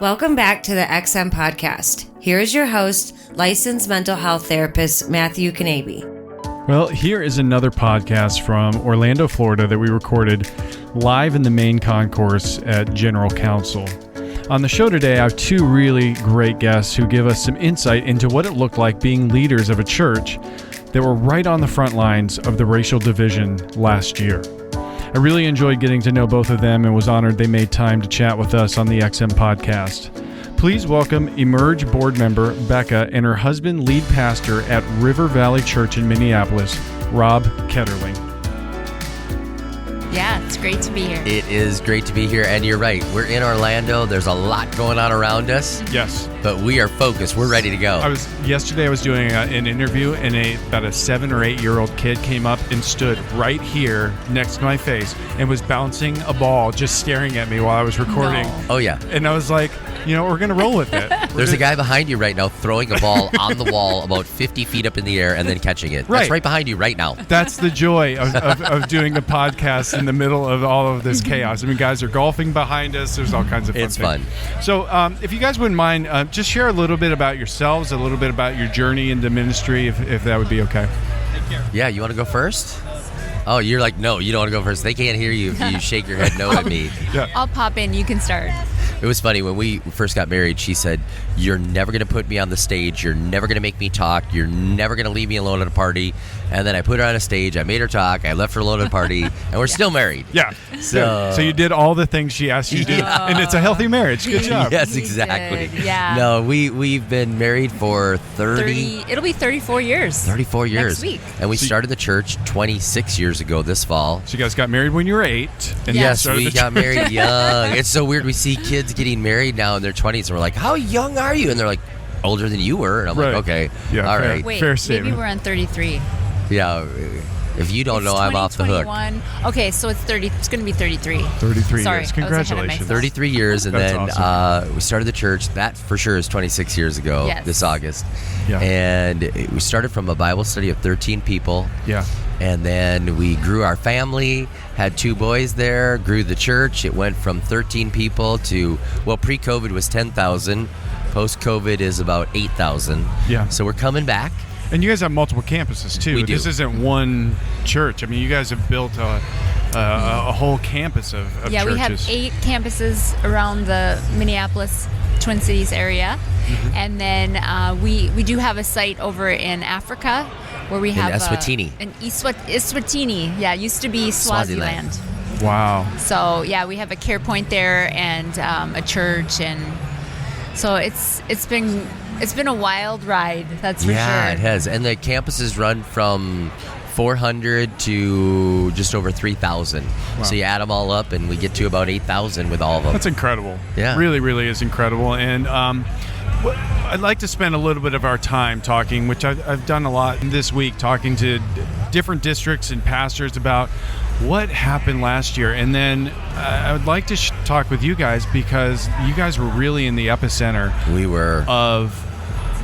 Welcome back to the XM Podcast. Here is your host, licensed mental health therapist, Matthew Knabe. Well, here is another podcast from Orlando, Florida that we recorded live in the main concourse at General Council. On the show today, I have two really great guests who give us some insight into what it looked like being leaders of a church that were right on the front lines of the racial division last year. I really enjoyed getting to know both of them and was honored they made time to chat with us on the XM Podcast. Please welcome Emerge board member Becca and her husband, lead pastor at River Valley Church in Minneapolis, Rob Ketterling. Yeah, it's great to be here. It is great to be here, and you're right. We're in Orlando. There's a lot going on around us. Yes. But we are focused. We're ready to go. Yesterday I was doing an interview, and about a 7 or 8 year old kid came up and stood right here next to my face and was bouncing a ball, just staring at me while I was recording. No. Oh, yeah. And I was like, we're going to roll with it. There's a guy behind you right now throwing a ball on the wall about 50 feet up in the air and then catching it. Right. That's right behind you right now. That's the joy of doing the podcast in the middle of all of this chaos. I mean, guys are golfing behind us. There's all kinds of fun It's things. fun. So if you guys wouldn't mind, just share a little bit about yourselves, a little bit about your journey into ministry, if that would be okay. Yeah, you want to go first? Oh, you're like, no, you don't want to go first. They can't hear you if you shake your head no at me. Yeah. I'll pop in. You can start. It was funny, when we first got married, she said, you're never going to put me on the stage. You're never going to make me talk. You're never going to leave me alone at a party. And then I put her on a stage. I made her talk. I left her alone at a party. And we're still married. Yeah. So you did all the things she asked you to do. Yeah. And it's a healthy marriage. Good job. Yes, We exactly. did, yeah. No, we've been married for 30. It'll be 34 years. 34 years. Next week. And we started the church 26 years ago this fall. So you guys got married when you were 8. And Yes, started We the got church. married young. It's so weird. We see kids getting married now in their 20s, and we're like, how young are you? And they're like, older than you were. And I'm Right. like, okay, Yeah, all fair. right. Wait, Fair maybe statement. we're on 33. Yeah, if you don't know, I'm off the hook. 2021. Okay, so it's 30. It's going to be 33. 33 Sorry, years. I was ahead of Congratulations. myself. 33 years, and That's then we started the church. That for sure is 26 years ago, Yes. this August. Yeah. And we started from a Bible study of 13 people. Yeah. And then we grew our family, had 2 boys there, grew the church. It went from 13 people to, well, pre-COVID was 10,000. Post-COVID is about 8,000. Yeah. So we're coming back. And you guys have multiple campuses, too. We do. This isn't one church. I mean, you guys have built a whole campus of Yeah, churches. we have 8 campuses around the Minneapolis, Twin Cities area. Mm-hmm. And then we do have a site over in Africa where we have Eswatini. in Eswatini. Yeah, it used to be Swaziland. Swaziland. Wow. So yeah, we have a care point there and a church, and so it's been a wild ride. That's for Yeah, sure. it has. And the campuses run from 400 to just over 3,000. Wow. So you add them all up, and we get to about 8,000 with all of them. That's incredible. Yeah. Really, really is incredible. And I'd like to spend a little bit of our time talking, which I've done a lot this week, talking to different districts and pastors about what happened last year. And then I would like to talk with you guys, because you guys were really in the epicenter We were. of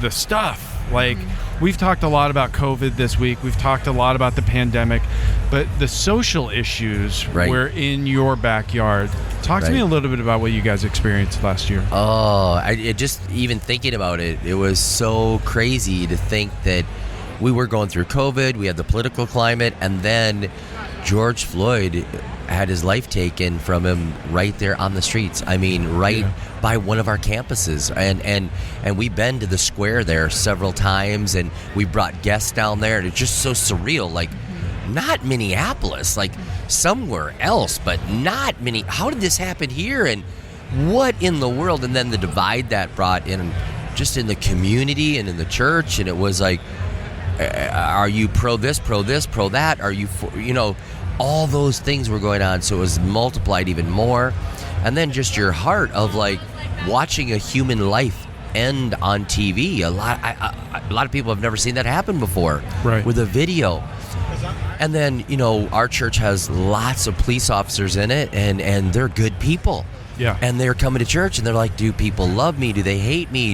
the stuff. Like, we've talked a lot about COVID this week. We've talked a lot about the pandemic, but the social issues Right. were in your backyard. Talk to me Right. a little bit about what you guys experienced last year. Just even thinking about it, it was so crazy to think that we were going through COVID, we had the political climate, and then George Floyd had his life taken from him right there on the streets. I mean, by one of our campuses. And we've been to the square there several times, and we brought guests down there, and it's just so surreal. Like, not Minneapolis, like somewhere else, but not many. How did this happen here? And what in the world? And then the divide that brought in just in the community and in the church. And it was like, are you pro this, pro that? Are you for, all those things were going on. So it was multiplied even more. And then just your heart of like watching a human life end on TV. A lot of people have never seen that happen before. Right. With a video. And then, our church has lots of police officers in it, and they're good people. Yeah. And they're coming to church, and they're like, do people love me? Do they hate me?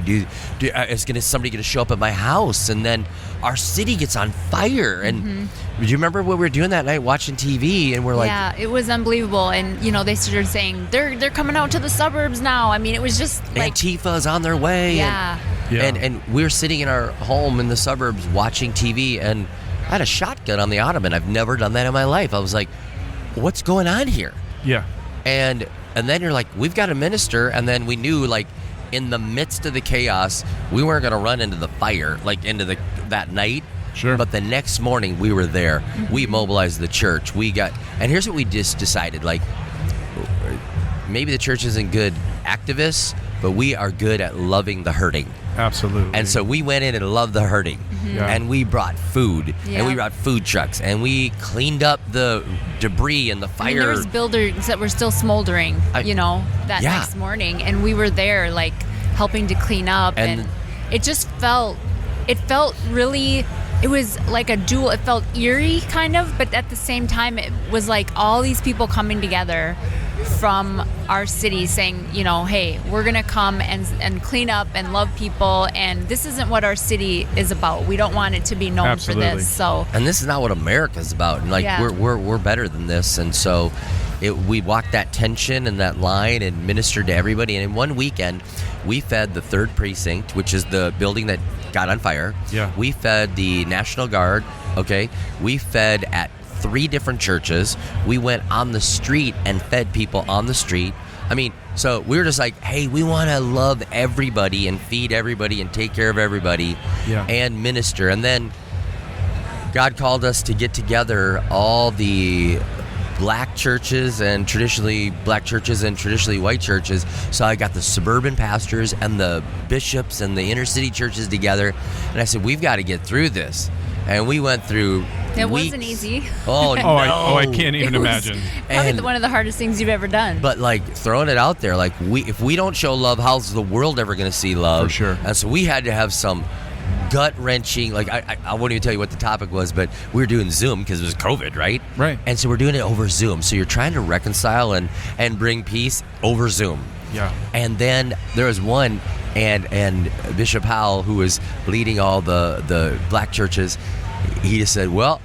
Is somebody going to show up at my house? And then our city gets on fire. And do you remember what we were doing that night, watching TV? And we're like... Yeah, it was unbelievable. And, they started saying, they're coming out to the suburbs now. I mean, it was just like... Antifa's on their way. Yeah. And we were sitting in our home in the suburbs watching TV, and I had a shotgun on the ottoman. I've never done that in my life. I was like, what's going on here? Yeah. And then you're like, we've got a minister. And then we knew, like, in the midst of the chaos, we weren't going to run into the fire, like, into that night. Sure. But the next morning, we were there. We mobilized the church. And here's what we just decided, like, maybe the church isn't good activists, but we are good at loving the hurting. Absolutely. And so we went in and loved the hurting. Yeah. And we brought food. Yeah. And we brought food trucks. And we cleaned up the debris and the fire. I mean, there was buildings that were still smoldering, that next morning. And we were there, like, helping to clean up. And it just felt really... It was like it felt eerie, kind of, but at the same time, it was like all these people coming together from our city saying, hey, we're going to come and clean up and love people, and this isn't what our city is about. We don't want it to be known for this. So, and this is not what America's about. And we're better than this. And so we walked that tension and that line and ministered to everybody. And in one weekend, we fed the 3rd Precinct, which is the building that got on fire. Yeah. We fed the National Guard. Okay. We fed at 3 different churches. We went on the street and fed people on the street. I mean, so we were just like, hey, we want to love everybody and feed everybody and take care of everybody and minister. And then God called us to get together all the black churches and traditionally black churches and traditionally white churches. So I got the suburban pastors and the bishops and the inner city churches together. And I said, we've got to get through this. And we went through It weeks. wasn't easy. Oh, no. I can't even imagine. Probably one of the hardest things you've ever done. But, like, throwing it out there, like, if we don't show love, how's the world ever going to see love? For sure. And so we had to have some gut-wrenching, like, I won't even tell you what the topic was, but we were doing Zoom because it was COVID, right? Right. And so we're doing it over Zoom. So you're trying to reconcile and bring peace over Zoom. Yeah. And then there was one, and Bishop Howell, who was leading all the black churches, he just said, well,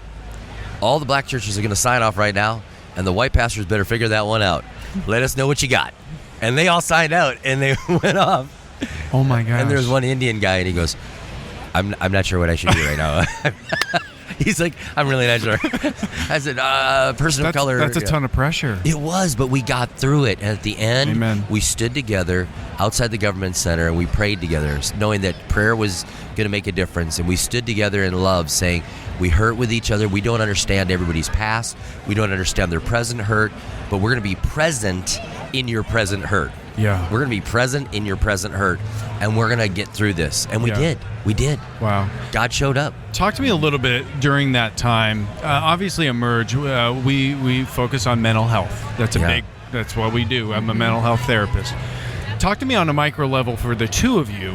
all the black churches are going to sign off right now, and the white pastors better figure that one out. Let us know what you got. And they all signed out, and they went off. Oh, my gosh. And there was one Indian guy, and he goes, I'm not sure what I should do right now. He's like, I'm really not sure. I said, person of color. That's a ton of pressure. It was, but we got through it. And at the end, Amen. We stood together outside the government center, and we prayed together, knowing that prayer was going to make a difference. And we stood together in love, saying, we hurt with each other. We don't understand everybody's past. We don't understand their present hurt, but we're going to be present in your present hurt. Yeah. We're going to be present in your present hurt, and we're going to get through this. And we did. We did. Wow. God showed up. Talk to me a little bit during that time. Obviously, Emerge, we focus on mental health. That's what we do. I'm a mental health therapist. Talk to me on a micro level for the two of you.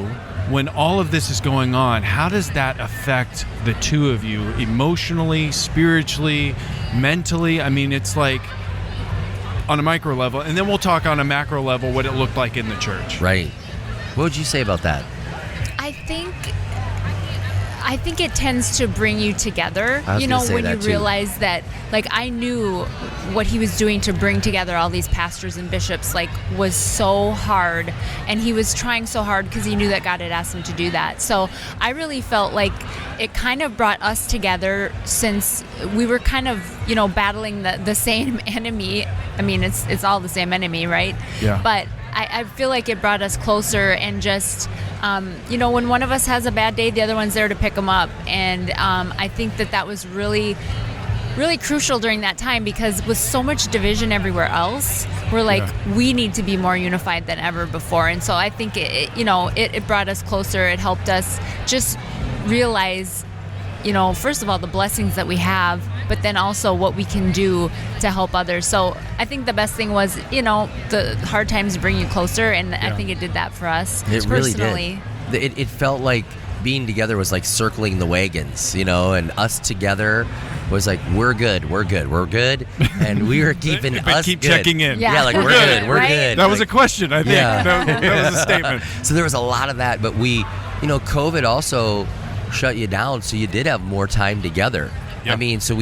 When all of this is going on, how does that affect the two of you emotionally, spiritually, mentally? I mean, it's like on a micro level, and then we'll talk on a macro level what it looked like in the church. Right. What would you say about that? I think it tends to bring you together, when you realize that, like, I knew what he was doing to bring together all these pastors and bishops, like, was so hard, and he was trying so hard because he knew that God had asked him to do that. So I really felt like it kind of brought us together, since we were kind of, battling the same enemy. I mean, it's all the same enemy, right? Yeah. But I feel like it brought us closer, and just, when one of us has a bad day, the other one's there to pick them up. And I think that was really, really crucial during that time, because with so much division everywhere else, we're like, we need to be more unified than ever before. And so I think it brought us closer. It helped us just realize, first of all, the blessings that we have, but then also what we can do to help others. So I think the best thing was, the hard times bring you closer, and I think it did that for us. It personally. Really did. It felt like being together was like circling the wagons, and us together was like, we're good, and we were keeping But us keep good. checking in. Yeah, like we're good, we're good. That was a question, I think. Yeah. That was a statement. So there was a lot of that, but COVID also shut you down, so you did have more time together. Yep. I mean, so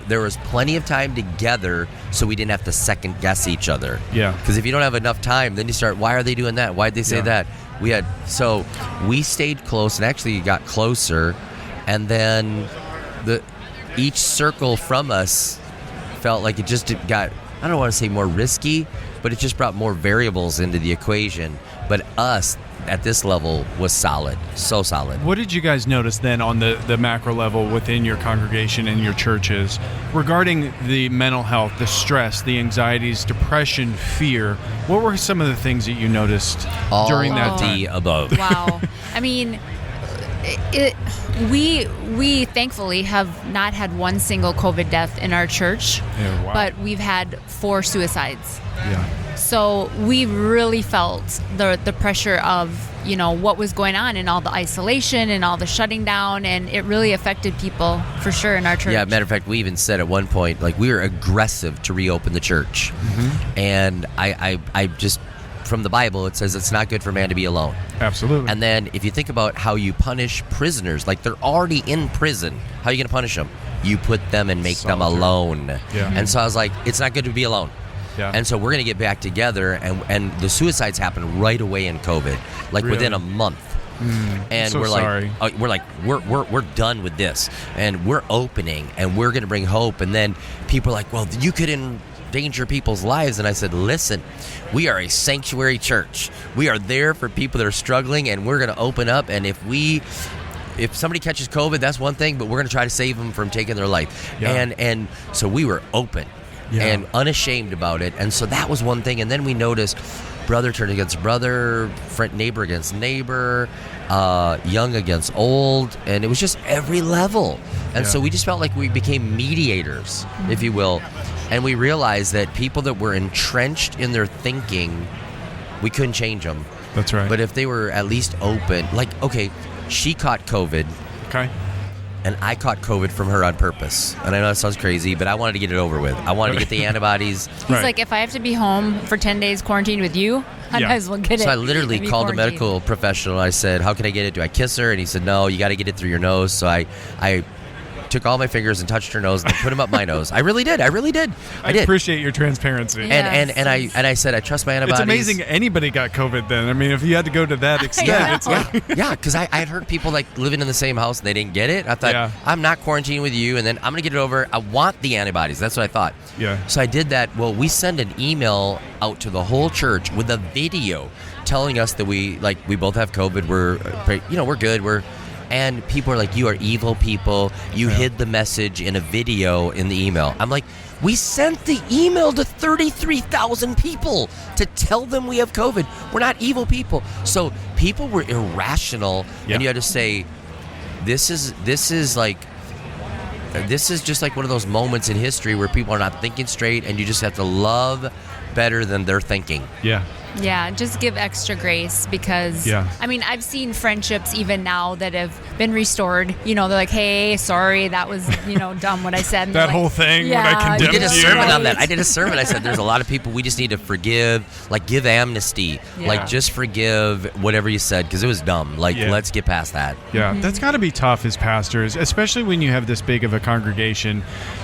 there was plenty of time together, so we didn't have to second guess each other. Yeah. Because if you don't have enough time, then you start, why are they doing that? Why'd they say that? So we stayed close and actually got closer, and then each circle from us felt like it just got, I don't want to say more risky, but it just brought more variables into the equation. But us at this level was solid, so solid. What did you guys notice then on the macro level within your congregation and your churches regarding the mental health, the stress, the anxieties, depression, fear? What were some of the things that you noticed during that time? The above. Wow. I mean, we thankfully have not had one single COVID death in our church, Wow. but we've had 4 suicides. Yeah. So we really felt the pressure of, what was going on and all the isolation and all the shutting down, and it really affected people for sure in our church. Yeah, matter of fact, we even said at one point, like, we were aggressive to reopen the church. Mm-hmm. And I just, from the Bible, it says it's not good for man to be alone. Absolutely. And then if you think about how you punish prisoners, like they're already in prison, how are you going to punish them? You put them and make them alone. Yeah. And so I was like, it's not good to be alone. Yeah. And so we're going to get back together, and the suicides happened right away in COVID, like Really? within a month. And so we're done with this, and we're opening, and we're going to bring hope. And then people are like, well, you could endanger people's lives. And I said, listen, we are a sanctuary church. We are there for people that are struggling, and we're going to open up. And if somebody catches COVID, that's one thing, but we're going to try to save them from taking their life. Yeah. And so we were open. Yeah. And unashamed about it. And so that was one thing. And then we noticed brother turned against brother, neighbor against neighbor, young against old, and it was just every level. And so we just felt like we became mediators, if you will. And we realized that people that were entrenched in their thinking, we couldn't change them. That's right. But if they were at least open, like, okay, she caught COVID. Okay. And I caught COVID from her on purpose. And I know that sounds crazy, but I wanted to get it over with. I wanted to get the antibodies. He's like, if I have to be home for 10 days quarantined with you, I might as well get it. So I literally called a medical professional. I said, how can I get it? Do I kiss her? And he said, no, you got to get it through your nose. So I took all my fingers and touched her nose and put them up my nose. I really did. I did. I appreciate your transparency. Yes. And I said, I trust my antibodies. It's amazing anybody got COVID then. I mean, if you had to go to that extent, it's like... Yeah, because I had heard people like living in the same house and they didn't get it. I thought, I'm not quarantining with you, and then I'm going to get it over. I want the antibodies. That's what I thought. Yeah. So I did that. Well, we send an email out to the whole church with a video telling us that we both have COVID. We're good. And people are like, you are evil people. You hid the message in a video in the email. I'm like, we sent the email to 33,000 people to tell them we have COVID. We're not evil people. So people were irrational. Yeah. And you had to say, this is just like one of those moments in history where people are not thinking straight, and you just have to love better than they're thinking. Yeah. Yeah, just give extra grace because, I mean, I've seen friendships even now that have been restored. They're like, hey, sorry, that was, dumb what I said. That whole thing when I condemned you. We did a sermon on that. I did a sermon. I said there's a lot of people we just need to forgive, like give amnesty, like just forgive whatever you said because it was dumb. Like, let's get past that. Yeah, that's got to be tough as pastors, especially when you have this big of a congregation.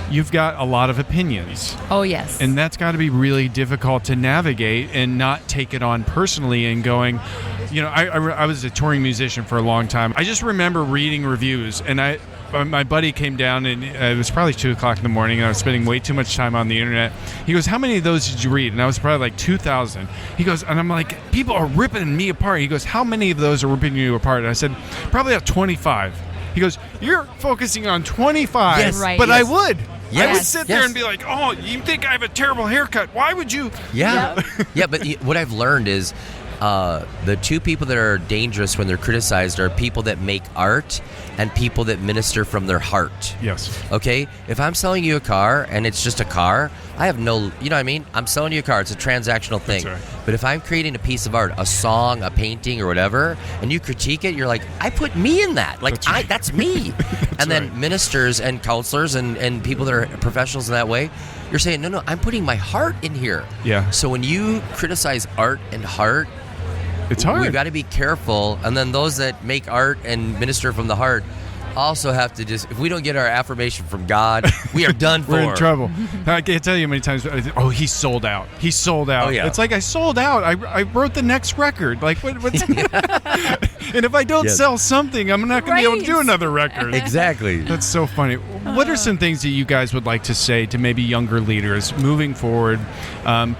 You've got a lot of opinions. Oh, yes. And that's got to be really difficult to navigate and not take it on personally and going, I was a touring musician for a long time. I just remember reading reviews, and my buddy came down, and it was probably 2 o'clock in the morning, and I was spending way too much time on the internet. He goes, how many of those did you read? And I was probably like 2,000. He goes, and I'm like, people are ripping me apart. He goes, how many of those are ripping you apart? And I said, probably about 25. He goes, you're focusing on 25, yes, right. But yes. I would. Yes. I would sit there and be like, oh, you think I have a terrible haircut? Why would you? Yeah. Yeah, but what I've learned is the two people that are dangerous when they're criticized are people that make art and people that minister from their heart. Yes. Okay? If I'm selling you a car and it's just a car, I have no, you know what I mean? I'm selling you a car. It's a transactional thing. That's right. But if I'm creating a piece of art, a song, a painting, or whatever, and you critique it, you're like, I put me in that. Like, that's me. And then ministers and counselors and people that are professionals in that way, you're saying, no, I'm putting my heart in here. Yeah. So when you criticize art and heart, it's hard. We've got to be careful. And then those that make art and minister from the heart also have to just, if we don't get our affirmation from God, we are done for. We're in trouble. I can't tell you how many times, oh, he sold out. He sold out. Oh, yeah. It's like, I sold out. I wrote the next record. Like, what's and if I don't sell something, I'm not going to be able to do another record. Exactly. That's so funny. What are some things that you guys would like to say to maybe younger leaders moving forward,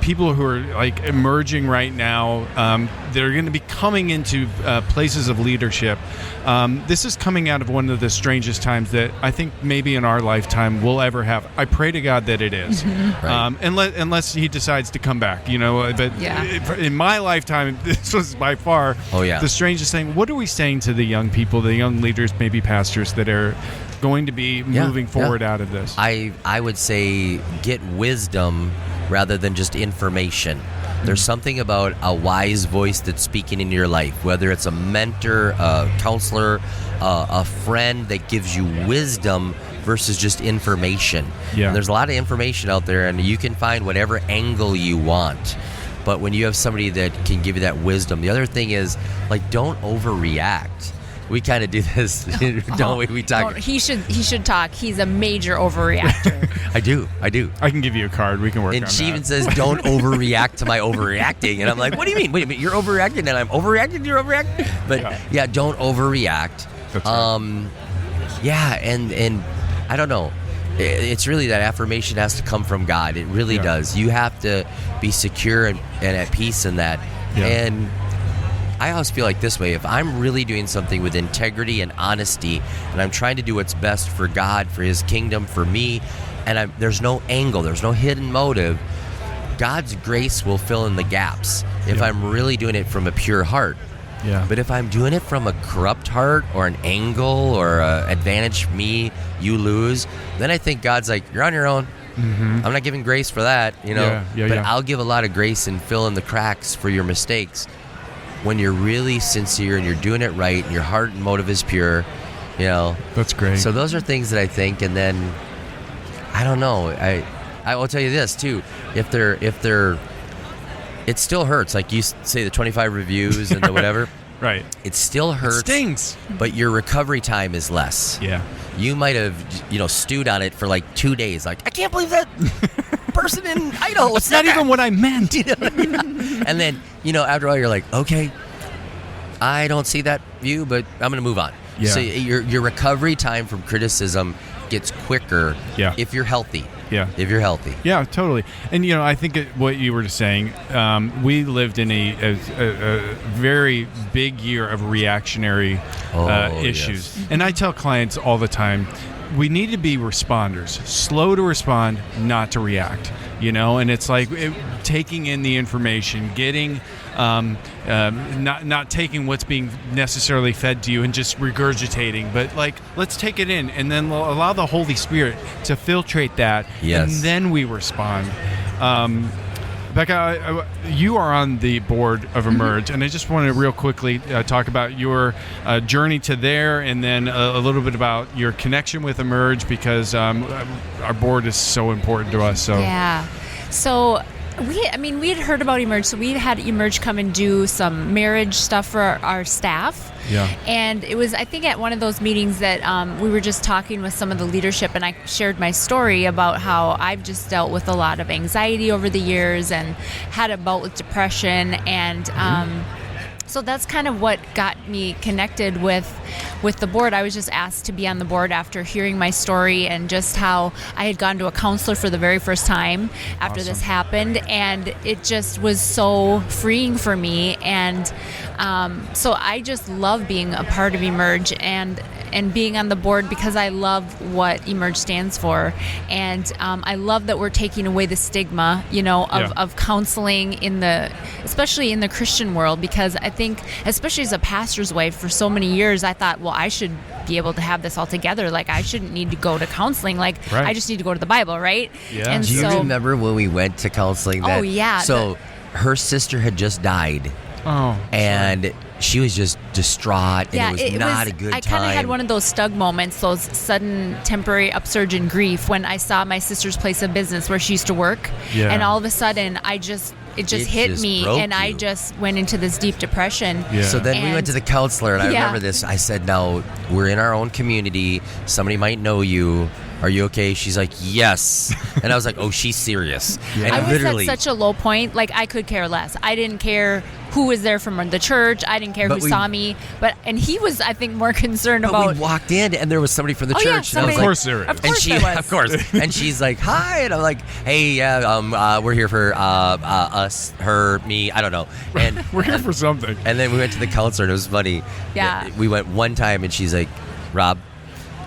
people who are like emerging right now, that are going to be coming into places of leadership? This is coming out of one of the strangest times that I think maybe in our lifetime we'll ever have. I pray to God that it is, Right. unless he decides to come back, you know. But in my lifetime, this was by far the strangest thing. What are we saying to the young people, the young leaders, maybe pastors that are going to be moving forward out of this? I would say get wisdom rather than just information. There's something about a wise voice that's speaking into your life, whether it's a mentor, a counselor, a friend that gives you wisdom versus just information. Yeah. And there's a lot of information out there, and you can find whatever angle you want. But when you have somebody that can give you that wisdom, the other thing is, like, don't overreact. We kind of do this, don't we? We talk. He should talk. He's a major overreactor. I do. I can give you a card. We can work on that. And she even says, don't overreact to my overreacting. And I'm like, what do you mean? Wait a minute, you're overreacting and I'm overreacting, you're overreacting? But yeah, don't overreact. That's right. And I don't know. It's really that affirmation has to come from God. It really does. You have to be secure and at peace in that. Yeah. And I always feel like this way: if I'm really doing something with integrity and honesty, and I'm trying to do what's best for God, for His kingdom, for me, and there's no angle, there's no hidden motive, God's grace will fill in the gaps if I'm really doing it from a pure heart. Yeah. But if I'm doing it from a corrupt heart or an angle or advantage me, you lose, then I think God's like, you're on your own. Mm-hmm. I'm not giving grace for that, you know. But I'll give a lot of grace and fill in the cracks for your mistakes when you're really sincere and you're doing it right and your heart and motive is pure, you know. That's great. So those are things that I think. And then I don't know. I will tell you this too. If they're it still hurts. Like you say, the 25 reviews and the whatever. Right. It still hurts. It stings. But your recovery time is less. Yeah. You might have, stewed on it for like 2 days. Like, I can't believe that person in Idaho. It's not even what I meant. And then, after a while, you're like, okay, I don't see that view, but I'm going to move on. Yeah. So your recovery time from criticism gets quicker if you're healthy. Yeah. If you're healthy. Yeah, totally. And, I think what you were saying, we lived in a very big year of reactionary issues. Yes. And I tell clients all the time, we need to be responders, slow to respond, not to react, and it's like taking in the information, getting, not taking what's being necessarily fed to you and just regurgitating, but like, let's take it in and then allow the Holy Spirit to filtrate that. Yes. And then we respond. Becca, you are on the board of Emerge, and I just want to real quickly talk about your journey to there, and then a little bit about your connection with Emerge, because our board is so important to us. So yeah, so we had heard about Emerge, so we had Emerge come and do some marriage stuff for our staff. Yeah. And it was, I think, at one of those meetings that we were just talking with some of the leadership, and I shared my story about how I've just dealt with a lot of anxiety over the years and had a bout with depression, and so that's kind of what got me connected with the board. I was just asked to be on the board after hearing my story and just how I had gone to a counselor for the very first time after this happened, and it just was so freeing for me. And so I just love being a part of Emerge, and and being on the board because I love what Emerge stands for. And I love that we're taking away the stigma, of counseling especially in the Christian world, because I think, especially as a pastor's wife, for so many years, I thought, well, I should be able to have this all together. Like, I shouldn't need to go to counseling. Like, right. I just need to go to the Bible, right? Yeah. And Do you remember when we went to counseling? Oh, yeah. So her sister had just died. Oh. And she was just distraught, and it was not a good time. I kind of had one of those Stug moments, those sudden temporary upsurge in grief when I saw my sister's place of business where she used to work. Yeah. And all of a sudden, it just hit me, and I just went into this deep depression. Yeah. So then we went to the counselor, and I remember this. I said, "No, we're in our own community. Somebody might know you. Are you okay?" She's like, "Yes." And I was like, "Oh, she's serious." Yeah. And I was literally at such a low point. Like, I could care less. I didn't care who was there from the church. I didn't care who saw me. And he was, I think, more concerned about. We walked in, and there was somebody from the church. Yeah, and of course there is. Of course there was. Of course. And she's like, "Hi," and I'm like, "Hey, we're here for us, her, me. I don't know." And we're here for something. And then we went to the counselor, and it was funny. Yeah. We went one time, and she's like, "Rob,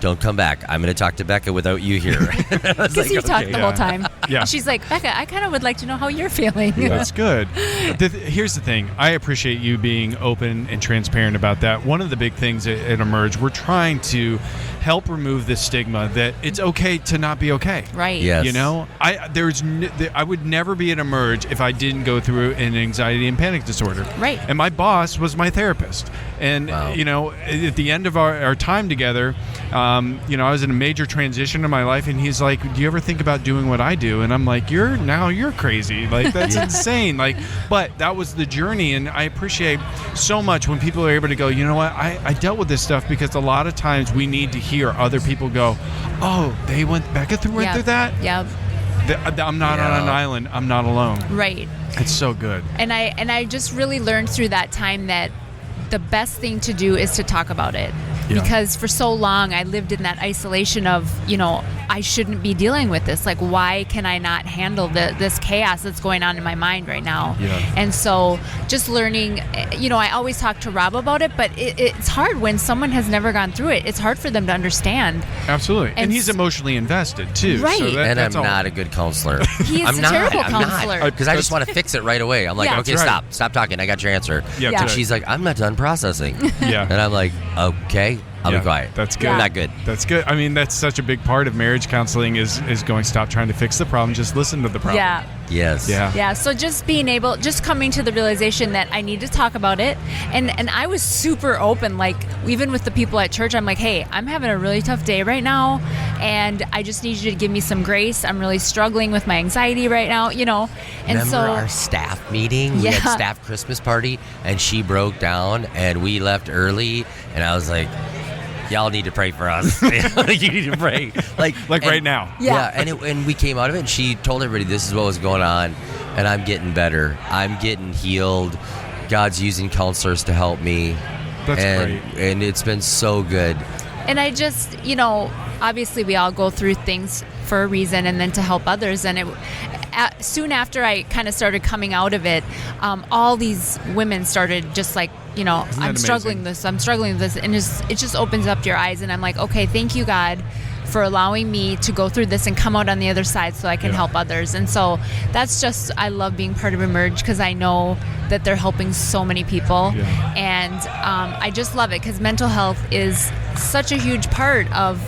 don't come back. I'm going to talk to Becca without you here." Because you talked the whole time. Yeah. She's like, "Becca, I kind of would like to know how you're feeling." Yeah. That's good. Here's the thing. I appreciate you being open and transparent about that. One of the big things at Emerge, we're trying to help remove this stigma that it's okay to not be okay. Right. Yes. I would never be at Emerge if I didn't go through an anxiety and panic disorder. Right. And my boss was my therapist. And, at the end of our time together, I was in a major transition in my life, and he's like, "Do you ever think about doing what I do?" And I'm like, you're crazy. Like, that's insane. Like, but that was the journey, and I appreciate so much when people are able to go, you know what, I dealt with this stuff, because a lot of times we need to hear other people go, "Oh, Becca went through that?" Yeah. I'm not on an island. I'm not alone. Right. It's so good. And I just really learned through that time that the best thing to do is to talk about it. Yeah. Because for so long I lived in that isolation of, I shouldn't be dealing with this. Like, why can I not handle this chaos that's going on in my mind right now? Yeah. And so just learning, I always talk to Rob about it, but it's hard when someone has never gone through it. It's hard for them to understand. Absolutely. And he's emotionally invested too. Right. So I'm not a good counselor. He's a terrible counselor. Because I just want to fix it right away. I'm like, okay, stop talking. I got your answer. Yeah. And she's like, "I'm not done processing." Yeah. And I'm like, okay. I'll be quiet. That's good. Not good. That's good. I mean, that's such a big part of marriage counseling is going, stop trying to fix the problem, just listen to the problem. Yeah. Yes. Yeah. Yeah. So just coming to the realization that I need to talk about it. And I was super open, like, even with the people at church, I'm like, "Hey, I'm having a really tough day right now, and I just need you to give me some grace. I'm really struggling with my anxiety right now, And Remember so our staff meeting? We had staff Christmas party, and she broke down, and we left early, and I was like, "Y'all need to pray for us." You need to pray, like right now. Yeah. And we came out of it, and she told everybody this is what was going on, and I'm getting better. I'm getting healed. God's using counselors to help me. That's great. And it's been so good. And I just, obviously we all go through things for a reason, and then to help others. And soon after I kind of started coming out of it, all these women started just like, I'm struggling with this, and it just opens up your eyes, and I'm like, okay, thank you, God, for allowing me to go through this and come out on the other side so I can help others. And so that's just, I love being part of Emerge, because I know that they're helping so many people. Yeah. And I just love it, because mental health is such a huge part of,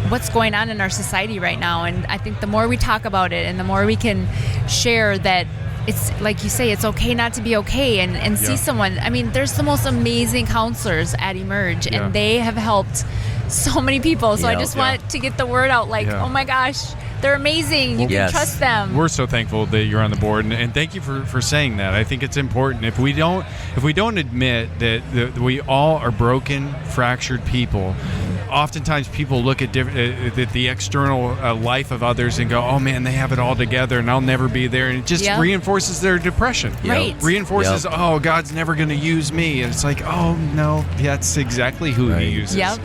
what's going on in our society right now. And I think the more we talk about it, and the more we can share that it's, like you say, it's okay not to be okay, and see someone. I mean, there's the most amazing counselors at Emerge, and they have helped so many people. So I just want to get the word out, like, oh my gosh, they're amazing. You can trust them. We're so thankful that you're on the board, and thank you for saying that. I think it's important. If we don't admit that we all are broken, fractured people, oftentimes people look at the external life of others and go, "Oh man, they have it all together, and I'll never be there," and it just reinforces their depression. Right. Reinforces, "Oh, God's never going to use me," and it's like, "Oh no, that's exactly who He uses." Yep.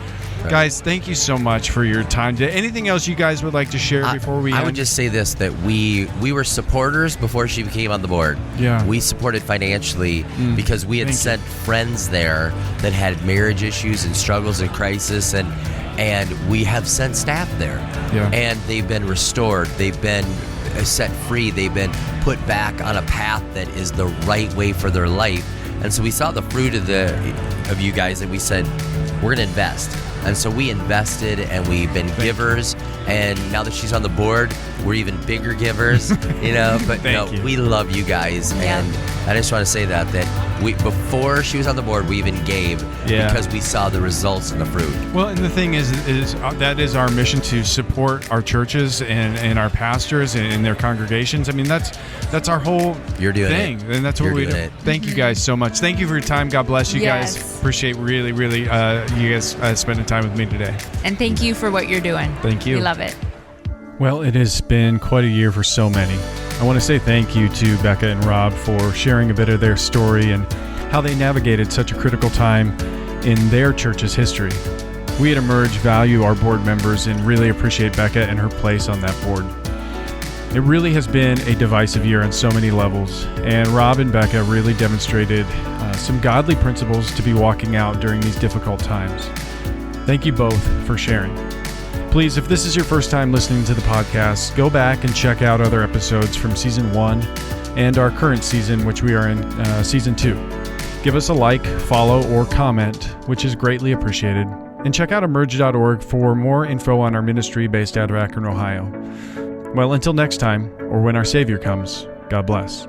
Guys, thank you so much for your time today. Anything else you guys would like to share before we end? I would just say this, that we were supporters before she came on the board. Yeah. We supported financially because we had sent friends there that had marriage issues and struggles and crisis, and we have sent staff there. Yeah. And they've been restored. They've been set free. They've been put back on a path that is the right way for their life. And so we saw the fruit of you guys, and we said, we're going to invest. And so we invested, and we've been givers. And now that she's on the board, we're even bigger givers, But we love you guys. Yeah. And I just want to say that before she was on the board, we even gave because we saw the results and the fruit. Well, and the thing is that is our mission, to support our churches and our pastors and their congregations. I mean, that's our whole thing. And that's what we do. Thank you guys so much. Thank you for your time. God bless you guys. Appreciate really, really you guys spending time with me today. And thank you for what you're doing. Thank you. We love it. Well, it has been quite a year for so many. I want to say thank you to Becca and Rob for sharing a bit of their story and how they navigated such a critical time in their church's history. We at Emerge value our board members and really appreciate Becca and her place on that board. It really has been a divisive year on so many levels, and Rob and Becca really demonstrated some godly principles to be walking out during these difficult times. Thank you both for sharing. Please, if this is your first time listening to the podcast, go back and check out other episodes from Season 1 and our current season, which we are in Season 2. Give us a like, follow, or comment, which is greatly appreciated. And check out emerge.org for more info on our ministry based out of Akron, Ohio. Well, until next time, or when our Savior comes, God bless.